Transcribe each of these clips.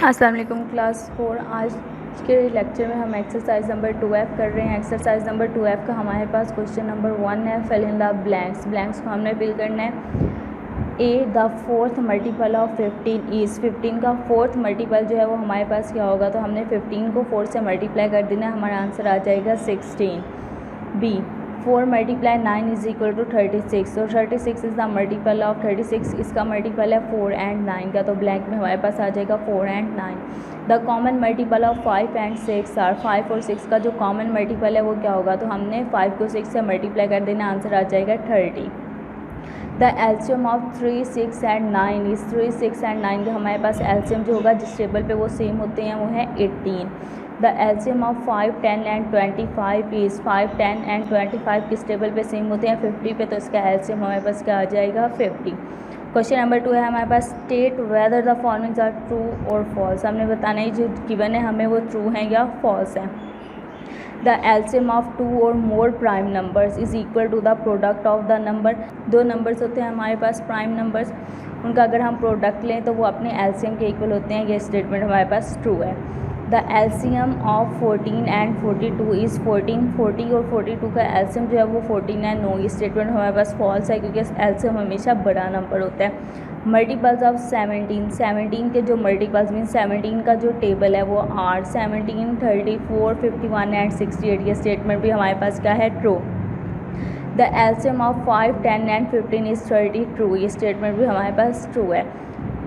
अस्सलाम वालेकुम क्लास 4। आज के लेक्चर में हम एक्सरसाइज नंबर 2F कर रहे हैं। एक्सरसाइज नंबर 2F का हमारे पास क्वेश्चन नंबर 1 है, fill in the blanks. Blanks को हमने फिल करना है। A the fourth multiple of 15 is 15 का फोर्थ मल्टीपल जो है वो हमारे पास क्या होगा, तो हमने 15 को 4 से मल्टीप्लाई कर देना, हमारा आंसर आ जाएगा 16। B 4 multiply 9 is equal to 36, तो 36 इज़ द मल्टीपल ऑफ 36, इसका मल्टीपल है 4 एंड 9 का, तो ब्लैंक में हमारे पास आ जाएगा 4 and 9। The common multiple of 5 and 6 are 5 और 6 का जो कॉमन मल्टीपल है वो क्या होगा, तो हमने 5 को 6 से मल्टीप्लाई कर देना, आंसर आ जाएगा 30। द एल्शियम ऑफ 3, 6 एंड 9 इस 3, 6 एंड 9 का हमारे पास एल्शियम जो होगा जिस टेबल पे वो सेम होते हैं वो है 18। The LCM of 5, 10 and 25 is 5, 10 and 25 किस टेबल पे सेम होते हैं 50 पे, तो इसका एल्शियम हमारे पास क्या आ जाएगा 50। क्वेश्चन नंबर 2 है हमारे पास, state whether the followings are true और फॉल्स। हमने बताना है जो गिवन है हमें वो ट्रू है या फॉल्स है। द एल्शियम ऑफ 2 और more prime numbers is equal to the product of the number. दो नंबर्स होते हैं हमारे पास प्राइम नंबर्स, उनका अगर हम प्रोडक्ट लें तो वो अपने एल्शियम के इक्वल होते हैं, ये स्टेटमेंट हमारे पास ट्रू है। The LCM of 14 and 42 is 14, 40 और 42 का एल्शियम जो है वो 14 है, नो, ये स्टेटमेंट हमारे पास फॉल्स है क्योंकि एल्शियम हमेशा बड़ा नंबर होता है। मल्टीपल्स ऑफ 17, 17 के जो मल्टीपल्स मीन 17 का जो टेबल है वो आर 17, 34, 51 एंड 68, ये स्टेटमेंट भी हमारे पास क्या है true. The LCM of 5, 10 and 15 is 30, true, ये स्टेटमेंट भी हमारे पास ट्रू है।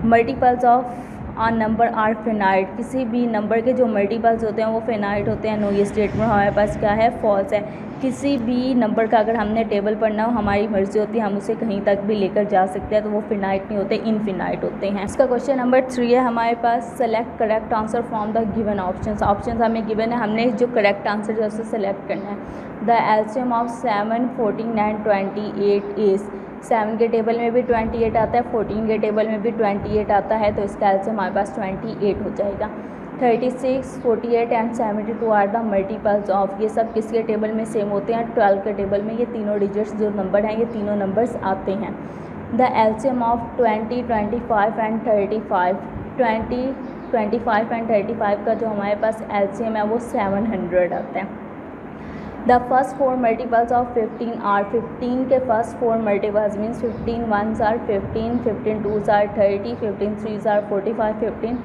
Multiples of a number are finite, किसी भी नंबर के जो मल्टीपल्स होते हैं वो फिनाइट होते हैं, नो, ये स्टेटमेंट हमारे पास क्या है फॉल्स है। किसी भी नंबर का अगर हमने टेबल पढ़ना हो हमारी मर्ज़ी होती है, हम उसे कहीं तक भी लेकर जा सकते हैं, तो वो फिनाइट नहीं होते, इनफिनाइट होते हैं। इसका क्वेश्चन नंबर 3 है हमारे पास, select correct answer from the given options. Options हमें गिवन है, हमने जो करेक्ट आंसर है उसे सेलेक्ट करना है। The LCM of 7, 14 and 28 is 7 के टेबल में भी 28 आता है, 14 के टेबल में भी 28 आता है, तो इसका एल्शियम हमारे पास 28 हो जाएगा। 36, 48 and 72 are the multiples of, ये सब किसके टेबल में सेम होते हैं 12 के टेबल में, ये तीनों डिजिट्स जो नंबर हैं ये तीनों नंबर्स आते हैं। The LCM of 20, 25 and 35, 20, 25 and 35 का जो हमारे पास एल्शियम है वो 700 आता है। The first 4 multiples of 15 are, 15 के first 4 multiples means 15 1s are 15, 15 2s are 30, 15 3s are 45, 15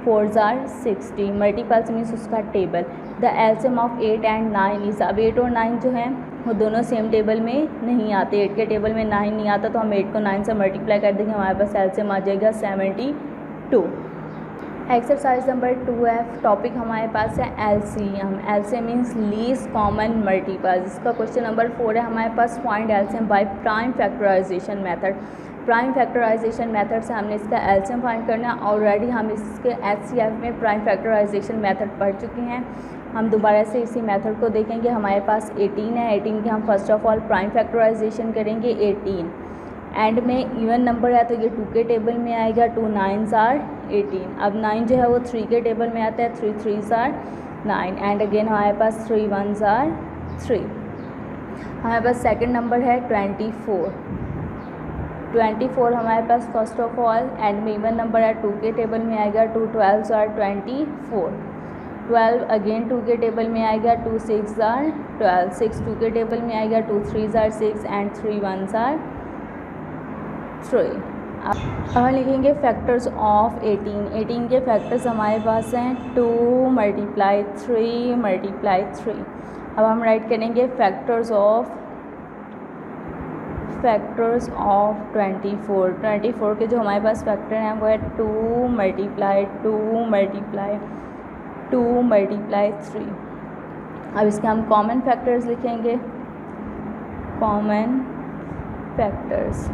4s are 60, multiples means उसका table. The LCM of 8 and 9 is, अब 8 और 9 जो हैं वो दोनों सेम टेबल में नहीं आते, 8 के टेबल में 9 नहीं आता, तो हम 8 को 9 से मल्टीप्लाई कर देंगे, हमारे पास एल्शियम आ जाएगा 72। एक्सरसाइज नंबर 2F, टॉपिक हमारे पास है LCM. LCM means least common multiples. इसका क्वेश्चन नंबर 4 है हमारे पास, find LCM by prime factorisation method. Prime factorisation method से हमने इसका एलसीएम फाइंड करना है। ऑलरेडी हम इसके एचसीएफ में प्राइम फैक्टराइजेशन मेथड पढ़ चुके हैं, हम दोबारा से इसी मेथड को देखेंगे। हमारे पास 18 है, 18 के हम first of all prime factorization करेंगे। 18 एंड में इवन नंबर है तो ये 2 के टेबल में आएगा, 2 9s आर 18। अब 9 जो है वो 3 के टेबल में आता है, 3 3s आर 9 एंड अगेन हमारे पास 3 1s आर 3। हमारे पास सेकंड नंबर है 24, 24 हमारे पास फर्स्ट ऑफ ऑल एंड में इवन नंबर है, 2 के टेबल में आएगा, 2 12s आर 24, 12 अगेन 2 के टेबल में आएगा, 2 6s आर 12, 6 2 के टेबल में आएगा, 2 3s are 6 and 3 1s are 3। अब हम लिखेंगे फैक्टर्स ऑफ 18। 18 के फैक्टर्स हमारे पास हैं 2 मल्टीप्लाई 3 मल्टीप्लाई 3। अब हम राइट करेंगे फैक्टर्स ऑफ 24। 24 के जो हमारे पास फैक्टर हैं वो है 2 मल्टीप्लाई 2 मल्टीप्लाई 2 मल्टीप्लाई 3। अब इसके हम कॉमन फैक्टर्स लिखेंगे, कॉमन फैक्टर्स।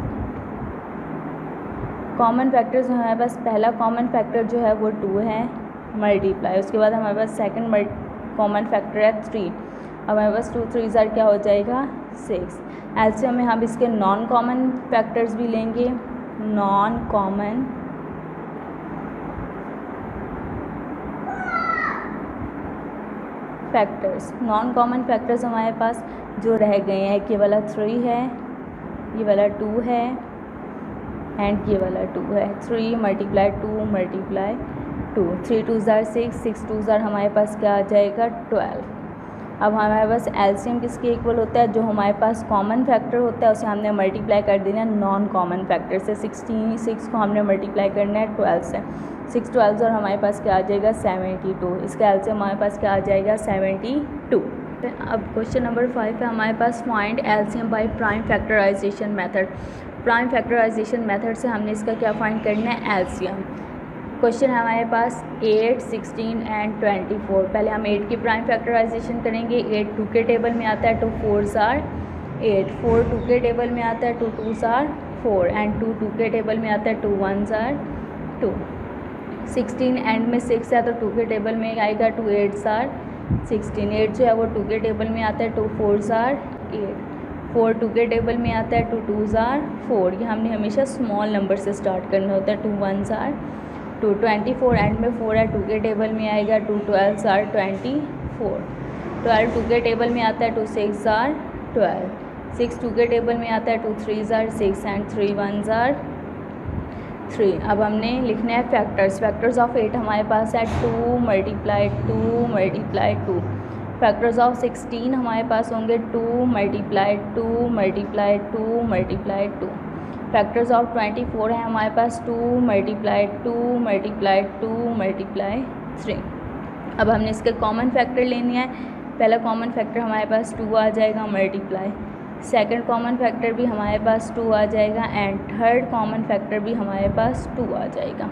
कॉमन फैक्टर्स में हमारे पास पहला कॉमन फैक्टर जो है वो 2 है मल्टीप्लाई, उसके बाद हमारे पास सेकंड कॉमन फैक्टर है 3। अब हमारे पास 2 3s आर क्या हो जाएगा 6। एलसीएम में हम इसके नॉन कॉमन फैक्टर्स भी लेंगे, non common factors. Non common factors हमारे पास जो रह गए हैं, ये वाला 3 है, ये वाला 2 है एंड ये वाला 2 है। 3 मल्टीप्लाई 2 मल्टीप्लाई 2, 3 2 ज़ार 6, 6 2 ज़ार हमारे पास क्या आ जाएगा 12। अब हमारे पास एलसीएम किसके इक्वल होता है, जो हमारे पास कॉमन फैक्टर होता है उसे हमने मल्टीप्लाई कर देना है नॉन कॉमन फैक्टर से। 66 को हमने मल्टीप्लाई करना है 12 से, 6 12 और हमारे पास क्या आ जाएगा 72। इसका एलसीएम हमारे पास क्या आ जाएगा 72। अब क्वेश्चन नंबर 5 है हमारे पास, find LCM by prime factorisation method. Prime factorisation method से हमने इसका क्या फाइंड करना है एलसीएम। क्वेश्चन है हमारे पास 8, 16 एंड 24। पहले हम 8 की प्राइम फैक्टराइजेशन करेंगे। 8 2 के टेबल में आता है, 2 4 आर 8, 4 2 के टेबल में आता है, 2 2 आर 4 एंड 2 2 के टेबल में आता है, 2 1 आर 2। 16 एंड में 6 है तो 2 के टेबल में आएगा, 2 8 आर 16। 8 जो है वो 2 के टेबल में आता है, 2 4 आर 8, 4 2 के टेबल में आता है, 2 2 आर 4। ये हमने हमेशा स्मॉल नंबर से स्टार्ट करना होता है, 2 1 आर 2। 24 एंड में 4 है, 2 के टेबल में आएगा, 2 12 आर 24। 12 2 के टेबल में आता है, 2 6 आर 12, 6 2 के टेबल में आता है, 2 3 आर 6 एंड 3 1 आर 3। अब हमने लिखना है फैक्टर्स। फैक्टर्स ऑफ 8 हमारे पास है 2 मल्टीप्लाई 2 मल्टीप्लाई 2। फैक्टर्स ऑफ 16 हमारे पास होंगे 2 multiply 2 multiply 2 multiply 2। Factors of 24 है हमारे पास 2 मल्टीप्लाई 2 मल्टीप्लाई 2 मल्टीप्लाई 3। अब हमने इसके कॉमन फैक्टर लेनी है। पहला कॉमन फैक्टर हमारे पास 2 आ जाएगा मल्टीप्लाई, सेकंड कॉमन फैक्टर भी हमारे पास 2 आ जाएगा एंड थर्ड कॉमन फैक्टर भी हमारे पास 2 आ जाएगा।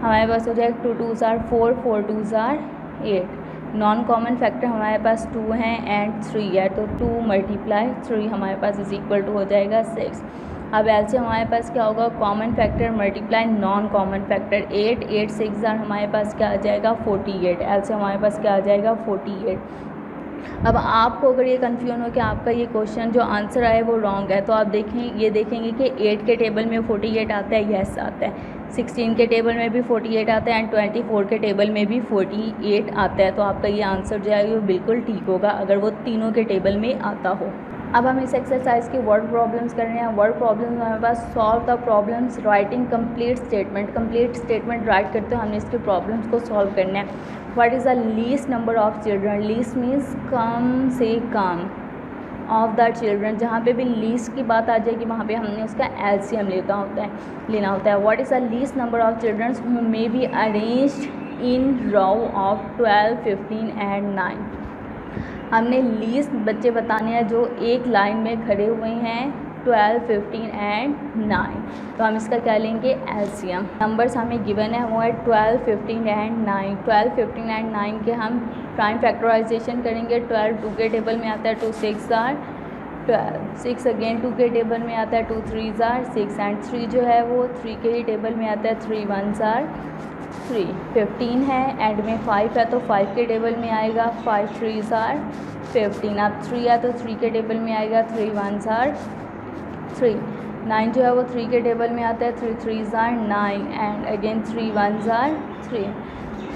हमारे पास हो जाएगा 2 2 are 4, 4 2 are 8। Non common factor हमारे पास 2 है एंड 3 है, तो 2 मल्टीप्लाई 3 हमारे पास इज इक्वल टू हो जाएगा 6। अब ऐसे हमारे पास क्या होगा, common factor multiply non common factor. 8 8 6 are हमारे पास क्या आ जाएगा 48। ऐसे हमारे पास क्या आ जाएगा 48। अब आपको अगर ये कन्फ्यूजन हो कि आपका ये क्वेश्चन जो आंसर आए वो रॉन्ग है, तो आप ये देखेंगे कि 8 के टेबल में 48 आता है, येस आता है। 16 के टेबल में भी 48 आता है एंड 24 के टेबल में भी 48 आता है। तो आपका ये आंसर जो है वो बिल्कुल ठीक होगा अगर वो तीनों के टेबल में आता हो। अब हम इस एक्सरसाइज की वर्ड प्रॉब्लम्स कर रहे हैं। वर्ड प्रॉब्लम्स हमारे पास, solve the problems writing complete statement. Complete statement write करते हुए हमने इसके प्रॉब्लम्स को सॉल्व करना है। What is the least number of children. Least means कम से कम ऑफ द चिल्ड्रन। जहाँ पे भी लीस्ट की बात आ जाएगी वहाँ पे हमने उसका एलसीएम लेना होता है। What is the least number of children who may be arranged in row of 12 15 and 9। हमने लीस्ट बच्चे बताने हैं जो एक लाइन में खड़े हुए हैं 12 15 एंड 9। तो हम इसका क्या लेंगे एलसीएम। नंबर्स हमें गिवन है वो है 12 15 एंड 9। 12 15 एंड 9 के हम प्राइम फैक्टराइजेशन करेंगे। 12 2 के टेबल में आता है, 2 6 आर 12, 6 अगेन 2 के टेबल में आता है, 2 3 आर 6 एंड 3 जो है वो 3 के ही टेबल में आता है, 3 1 आर 3। 15 है एंड में 5 है तो 5 के टेबल में आएगा, 5 3 आर 15। अब 3 है तो 3 के टेबल में आएगा, 3 1 आर 3। 9 जो है वो 3 के टेबल में आता है, 3 3 आर 9 एंड अगेन 3 1 आर 3।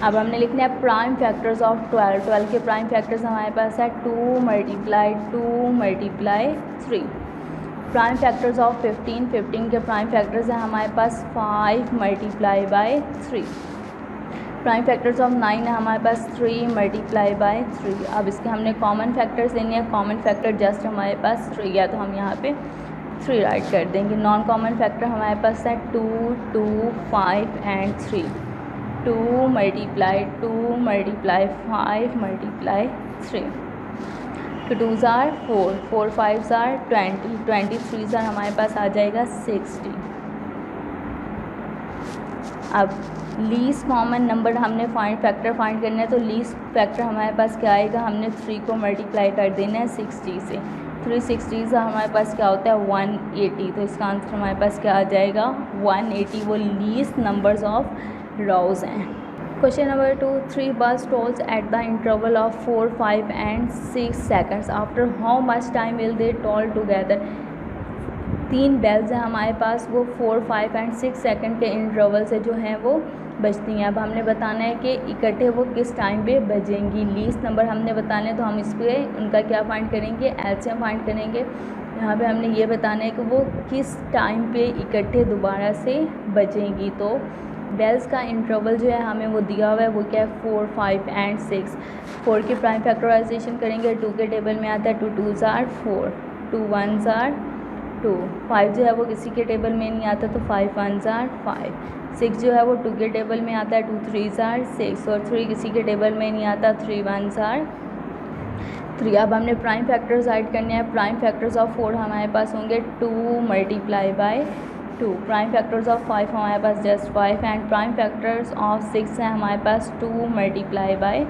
अब हमने लिखना है प्राइम फैक्टर्स ऑफ 12। 12 के प्राइम फैक्टर्स हमारे पास है 2 multiply 2 multiply 3। Prime factors of 15। 15 के प्राइम फैक्टर्स हैं हमारे पास 5 multiply by 3। Prime factors of 9 है हमारे पास 3 मल्टीप्लाई बाय 3। अब इसके हमने कॉमन फैक्टर्स लेने हैं। कॉमन फैक्टर जस्ट हमारे पास 3 है तो हम यहाँ पे 3 राइट कर देंगे। नॉन कॉमन फैक्टर हमारे पास है 2 2 5 and 3। 2 multiply 2 multiply 5 multiply 3। 2 2 are 4, 4 5 are 20, 23 are हमारे पास आ जाएगा 60। अब लीस्ट कॉमन नंबर हमने फैक्टर फाइंड करना है, तो लीस्ट फैक्टर हमारे पास क्या आएगा, हमने 3 को मल्टीप्लाई कर देना है 60 से। 3 60 से हमारे पास क्या होता है 180। तो इसका आंसर हमारे पास क्या आ जाएगा 180। वो लीस्ट नंबर्स ऑफ रोज हैं। Question number 2, 3 bus tolls at the interval of 4 5 and 6 seconds. After how much time will they toll together? 3 bells हैं हमारे पास, वो 4 5 एंड 6 सेकंड के इंटरवल से जो हैं वो बजती हैं। अब हमने बताना है कि इकट्ठे वो किस टाइम पे बजेंगी। लीस्ट नंबर हमने बताना है तो हम इस पर उनका क्या फाइंड करेंगे, एलसीएम फाइंड करेंगे। यहाँ पे हमने ये बताना है कि वो किस टाइम पे इकट्ठे दोबारा से बजेंगी। तो बेल्स का इंटरवल जो है हमें वो दिया हुआ है, वो क्या है 4, 5 एंड 6। 4 की प्राइम फैक्टराइजेशन करेंगे, 2 के टेबल में आता है 2 2s are 4, 2 1s are 2। 5 जो है वो किसी के टेबल में नहीं आता तो 5 1s are 5। 6 जो है वो 2 के टेबल में आता है, 2 3s are 6 और 3 किसी के टेबल में नहीं आता, 3 1s are 3। अब हमने प्राइम फैक्टर्स ऐड करने हैं। प्राइम फैक्टर्स ऑफ 4 हमारे पास होंगे 2 multiply by 2। Prime factors of 5 हमारे पास just 5 and prime factors of 6 है हमारे पास 2 मल्टीप्लाई बाय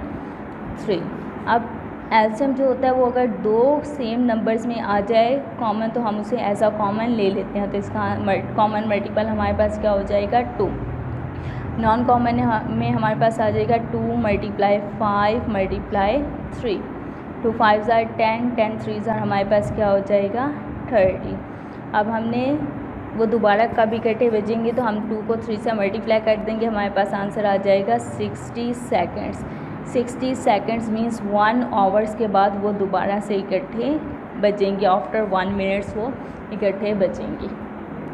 3। अब एलसीएम जो होता है वो अगर दो सेम नंबर्स में आ जाए कॉमन तो हम उसे एज अ कॉमन ले लेते हैं, तो इसका कॉमन मल्टीपल हमारे पास क्या हो जाएगा 2। नॉन कॉमन में हमारे पास आ जाएगा 2 multiply 5 multiply 3। 2 5s are 10, 10 3s are हमारे पास क्या हो जाएगा 30। अब हमने वो दोबारा कब इकट्ठे बचेंगे तो हम 2 को 3 से मल्टीप्लाई कर देंगे, हमारे पास आंसर आ जाएगा 60 सेकेंड्स। 60 सेकेंड्स मीन्स 1 आवर्स के बाद वो दोबारा से इकट्ठे बचेंगे, आफ्टर 1 मिनट्स वो इकट्ठे बचेंगी।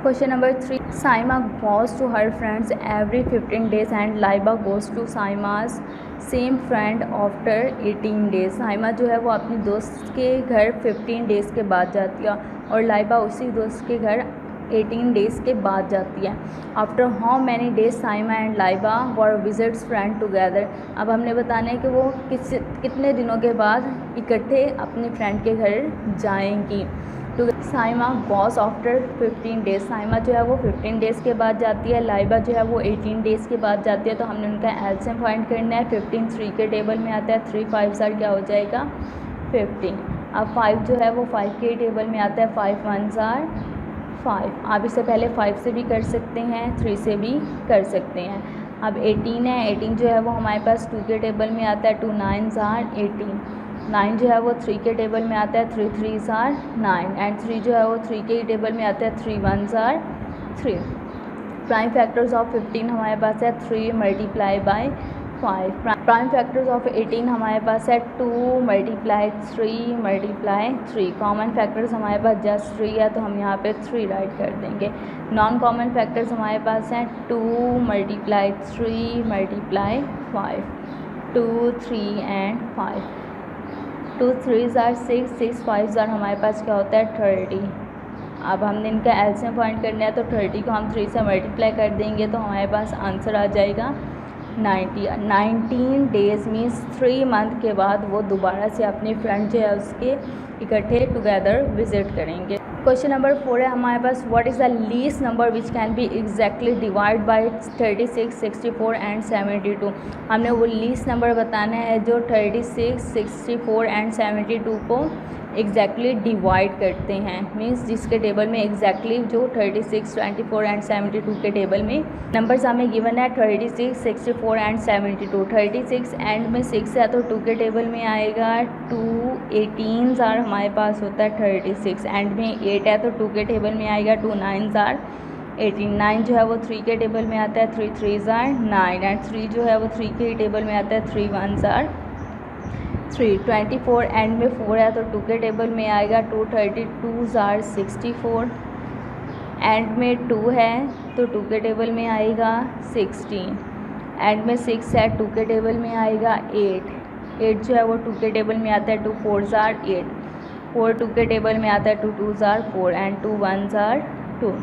Question number 3, Saima goes to her friends every 15 days and Laiba goes to Saima's same friend after 18 days। Saima जो है वो अपनी दोस्त के घर 15 days के बाद जाती है और लाइबा उसी दोस्त के घर 18 days के बाद जाती है। After how many days Saima and Laiba were visits friend together. अब हमने बताना है कि वो कितने दिनों के बाद इकट्ठे अपने फ्रेंड के घर जाएंगी। तो Saima goes after 15 days। Saima जो है वो 15 days के बाद जाती है, लाइबा जो है वो 18 days के बाद जाती है। तो हमने उनका एलसीएम फाइंड करना है। 15 3 के टेबल में आता है, 3 5s are क्या हो जाएगा 15। अब 5 जो है वो 5 के टेबल में आता है, 5 1s are 5। आप इससे पहले 5 से भी कर सकते हैं, 3 से भी कर सकते हैं। अब 18 है, 18 जो है वो हमारे पास 2 के टेबल में आता है, 2 9s are 18। 9 जो है वो 3 के टेबल में आता है, 3 3s are 9 एंड 3 जो है वो 3 के टेबल में आता है, 3 1s are 3। Prime factors of 15 हमारे पास है 3 multiply by 5। Prime factors of 18 हमारे पास है 2 मल्टीप्लाई 3 मल्टीप्लाई 3। कॉमन फैक्टर्स हमारे पास जस्ट 3 है तो हम यहाँ पे 3 राइट कर देंगे। नॉन कॉमन फैक्टर्स हमारे पास हैं 2 multiply 3 multiply 5, 2 3 and 5। 2 3s are 6, 6 5s are हमारे पास क्या होता है 30। अब हमने इनका एलसीएम फाइंड करना है तो 30 को हम 3 से मल्टीप्लाई कर देंगे तो हमारे पास आंसर आ जाएगा 90। 19 days मीन्स 3 मंथ के बाद वो दोबारा से अपने फ्रेंड जो है उसके इकट्ठे टुगेदर विजिट करेंगे। क्वेश्चन नंबर 4 है हमारे पास, what is the least number which can be exactly divide by 36, 64 and 72। हमने वो लीस्ट नंबर बताना है जो 36, 64 एंड 72 को एग्जैक्टली डिवाइड करते हैं, मीन्स जिसके टेबल में एग्जैक्टली जो 36, 24 एंड 72 के टेबल में नंबर्स हमें गिवन है 36, 64 एंड 72। 36 एंड में 6 है तो 2 के टेबल में आएगा, 2 18s are हमारे पास होता है 36 एंड में 8 है तो 2 के टेबल में आएगा, 2 9s are 18। 9 जो है वो 3 के टेबल में आता है, 3 3s are 9 एंड 3 जो है वो 3 के टेबल में आता है, 3 1s are 3। 24 एंड में 4 है तो 2 के टेबल में आएगा, 2 32s are 64 एंड में 2 है तो 2 के टेबल में आएगा 16 एंड में 6 है 2 के टेबल में आएगा 8। 8 जो है वो 2 के टेबल में आता है, 2 4s are 8। 4 2 के टेबल में आता है, 2 2s are 4 and 2 1s are 2।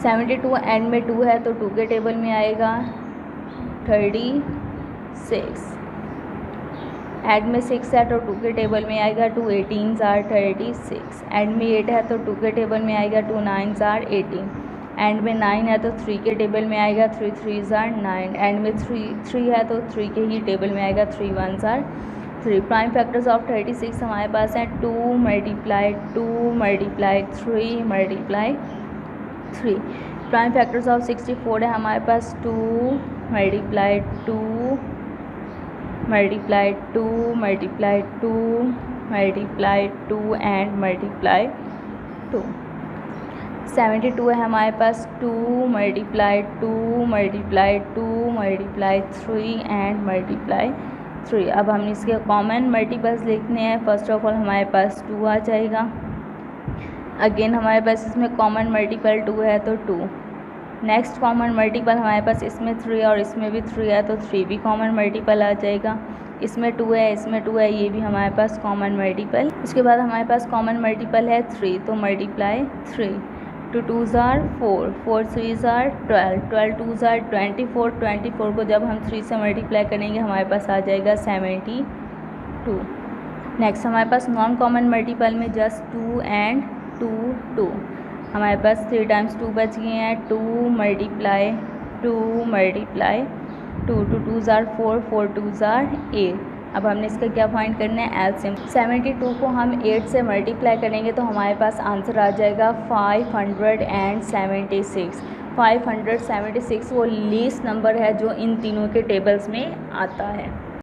72 and में 2 है तो 2 के टेबल में आएगा 36 एंड में 6 है तो 2 के टेबल में आएगा, 2 18s are 36 एंड में 8 है तो 2 के टेबल में आएगा, 2 9s are 18 एंड में 9 है तो 3 के टेबल में आएगा, 3 3s are 9 एंड में 3 है तो 3 के ही टेबल में आएगा, 3 1s are 3। Prime factors of 36 हमारे पास हैं 2 multiply 2 multiply 3 multiply 3। Prime factors of 64 है हमारे पास 2 multiply 2 multiply 2 multiply 2 multiply 2 and multiply 2। 72 है हमारे पास 2 multiply 2 multiply 2 multiply 3 and multiply 3। अब हम इसके कॉमन मल्टीपल्स लिखने हैं। फर्स्ट ऑफ ऑल हमारे पास 2 आ जाएगा, अगेन हमारे पास इसमें कॉमन मल्टीपल 2 है तो 2 नेक्स्ट कॉमन मल्टीपल हमारे पास इसमें 3 और इसमें भी 3 है, तो 3 भी कॉमन मल्टीपल आ जाएगा। इसमें 2 है, इसमें 2 है, ये भी हमारे पास कॉमन मल्टीपल। उसके बाद हमारे पास कॉमन मल्टीपल है 3, तो multiply 3। 2 2s are 4, 4 3s are 12, 12 2s are 24, 24 को जब हम 3 से मल्टीप्लाई करेंगे हमारे पास आ जाएगा 72। नेक्स्ट हमारे पास नॉन कॉमन मल्टीपल में जस्ट 2 एंड 2 2, हमारे पास 3 टाइम्स 2 बच गए हैं। 2 multiply 2 multiply 2, 2 2s are 4, 4 2s are 8। अब हमने इसका क्या फाइंड करना है, एलसीएम। 72 को हम 8 से मल्टीप्लाई करेंगे तो हमारे पास आंसर आ जाएगा 576। 576 वो लीस्ट नंबर है जो इन तीनों के टेबल्स में आता है।